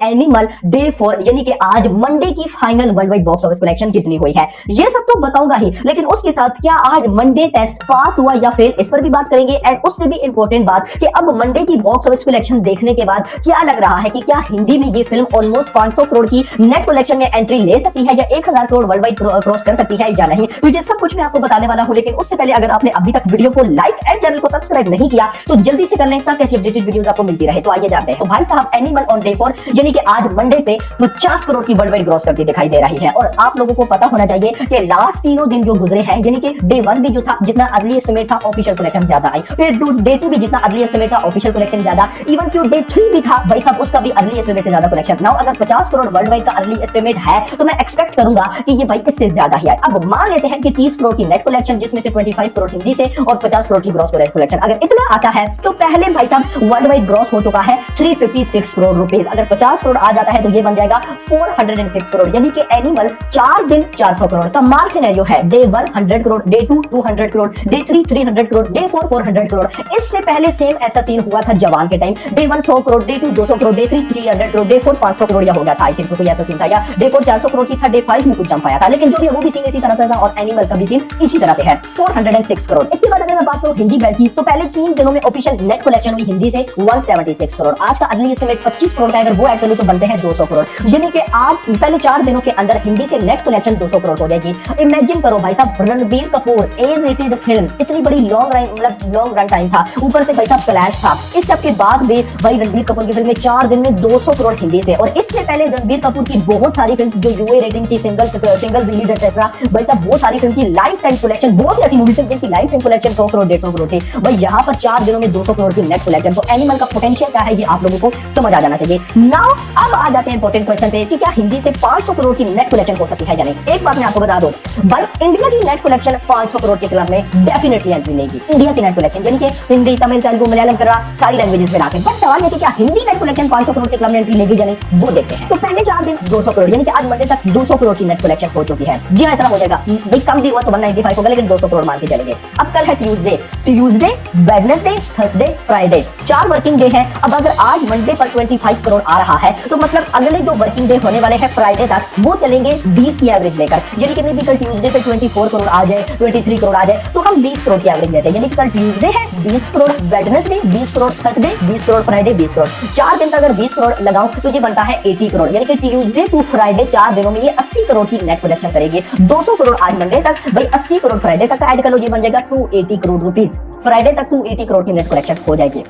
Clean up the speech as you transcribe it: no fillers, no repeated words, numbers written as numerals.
Animal day 4 यानी कि आज मंडे की final world wide box office collection कितनी हुई है, ये सब तो बताऊंगा ही, लेकिन उसके साथ क्या आज मंडे टेस्ट पास हुआ या फेल, इस पर भी बात करेंगे। एंड उससे भी इंपॉर्टेंट बात कि अब मंडे की बॉक्स ऑफिस कलेक्शन देखने के बाद क्या लग रहा है कि क्या हिंदी में ये फिल्म ऑलमोस्ट 500 करोड़ की नेट कलेक्शन में एंट्री ले सकती है या 1000 करोड़ वर्ल्ड वाइड क्रॉस कर सकती है या नहीं, तो ये सब कुछ मैं आपको बताने वाला हूं। लेकिन उससे पहले अगर आपने अभी तक वीडियो को लाइक एंड चैनल को सब्सक्राइब नहीं किया तो जल्दी से कर लें ताकि ऐसी अपडेटेड वीडियोस आपको मिलती रहे। तो आइए जानते हैं। तो भाई साहब, एनिमल ऑन डे 4 यानी कि आज मंडे पे 50 करोड़ की वर्ल्ड वाइड ग्रॉस करती दिखाई दे रही है। और आप लोगों को पता होना चाहिए कि लास्ट तीनों दिन जो गुजरे हैं, यानी कि डे 1 भी जो था जितना अर्ली एस्टिमेट था ऑफिशियल कलेक्शन ज्यादा आई, फिर डे 2 भी जितना अर्ली एस्टिमेट था ऑफिशियल कलेक्शन ज्यादा, इवन कि डे 3 भी था भाई साहब उसका भी अर्ली एस्टिमेट से ज्यादा कलेक्शन। नाउ अगर 50 करोड़ वर्ल्ड वाइड का अर्ली एस्टिमेट है तो मैं एक्सपेक्ट करूंगा कि ये भाई इससे ज्यादा ही आए। अब मान लेते हैं कि 30 करोड़ की नेट कलेक्शन, जिसमें से 25 करोड़ हिंदी से और 50 करोड़ की ग्रॉस कलेक्शन, अगर इतना आता है तो पहले भाई साहब वर्ल्ड वाइड ग्रॉस हो चुका है 356 करोड़ रुपीस। अगर 50 करोड़ आ जाता है तो ये बन जाएगा 406 करोड़, यानी कि एनिमल 4 दिन 400 करोड़ का मार सिनेरियो है। Day 1 100 crore, day 2 200 crore, day 3 300 crore, day 4 400 crore. इससे पहले सेम ऐसा सीन हुआ था जवान के time, day 1 100 crore, day 2 200 crore, day 3 300 crore, day 4 500 crore या हो गया था। आई थिंक कोई ऐसा सीन था, या डे 4 400 करोड़ की था, डे 5 में कुछ जंप आया था। लेकिन जो भी वो भी सीन इसी तरह था और एनिमल का भी सीन इसी तरह से है, 406 करोड़। इसके बाद अगर मैं बात करूं हिंदी बैठ की, तो पहले 3 दिनों में ऑफिशियल नेट कलेक्शन हुई हिंदी से 176 करोड़। आज का अर्ली एस्टिमेट 25 करोड़ का, अगर वो ऐड करूं तो बनते हैं 200 करोड़, यानी कि आज पहले 4 दिनों के अंदर हिंदी से नेट कलेक्शन 200 करोड़ हो जाएगी। इमेजिन करो भाई साहब, Ranbir Kapoor A rated film, इतनी बड़ी लॉन्ग रन टाइम था, ऊपर से भाई साहब क्लैश था, इस सब के बाद भी भाई रणबीर कपूर की फिल्म में 4 दिन में 200 करोड़ हिंदी से। और इससे पहले रणबीर कपूर की बहुत सारी फिल्म जो यूए रेटिंग की, सिंगल रिलीज एक्सेट्रा, भाई साहब वो सारी फिल्म की लाइफ टाइम कलेक्शन, बहुत ऐसी मूवीज है जिनकी life time collection 100 crore 150 crore थी। भाई यहाँ पर 4 दिनों में 200 करोड़ की नेट कलेक्शन, तो एनिमल का पोटेंशियल क्या है ये आप लोगों को समझ आ जाना चाहिए। नाउ अब आ जाते हैं इंपॉर्टेंट क्वेश्चन पे कि क्या हिंदी से 500 करोड़ की नेट कलेक्शन हो सकती है या नहीं। एक बात मैं आपको बता दूं भाई, इंडिया की नेट कलेक्शन 500 करोड़ के क्लब में डेफिनेटली एंट्री लेगी। इंडिया की नेट कलेक्शन यानी कि हिंदी, तमिल, तेलुगु, मलयालम, कन्नड़ा सारी लैंग्वेजेस में लाके। बट सवाल ये कि क्या हिंदी नेट कलेक्शन 500 करोड़ के क्लब में एंट्री लेगी या नहीं, वो देखते हैं। तो पहले 4 दिन 200 करोड़, यानी कि आज मंडे तक 200 करोड़ की नेट कलेक्शन हो चुकी है। जी हां, इतना हो जाएगा। भाई कम भी हुआ तो 195 होगा, लेकिन 200 करोड़ मान के चलेंगे। अब कल है Tuesday, Wednesday, Thursday, Friday, 4 working day है। अब अगर आज मंडे पर 25 करोड़ आ रहा है तो मतलब अगले जो वर्किंग डे होने वाले हैं फ्राइडे तक, वो चलेंगे 20 की एवरेज लेकर। यानी कि मे भी कल ट्यूसडे पे 24 करोड़ आ जाए, 23 करोड़ आ जाए, तो हम 20 करोड़ की एवरेज लेते हैं। यानी कि कल ट्यूसडे है 20 crore, Wednesday 20 crore, Thursday 20 crore, Friday 20 crore. 4 दिन का अगर 20 करोड़ लगाऊं तो ये बनता है 80 करोड़। यानी कि ट्यूसडे टू फ्राइडे 4 दिनों में ये 80 करोड़ की नेट कलेक्शन करेगी। 200 करोड़ आज मंडे तक, भाई 80 करोड़ फ्राइडे तक ऐड कर लो, ये बन जाएगा 280 करोड़ रुपीस। फ्राइडे तक 280 करोड़ की नेट कलेक्शन हो जाएगी।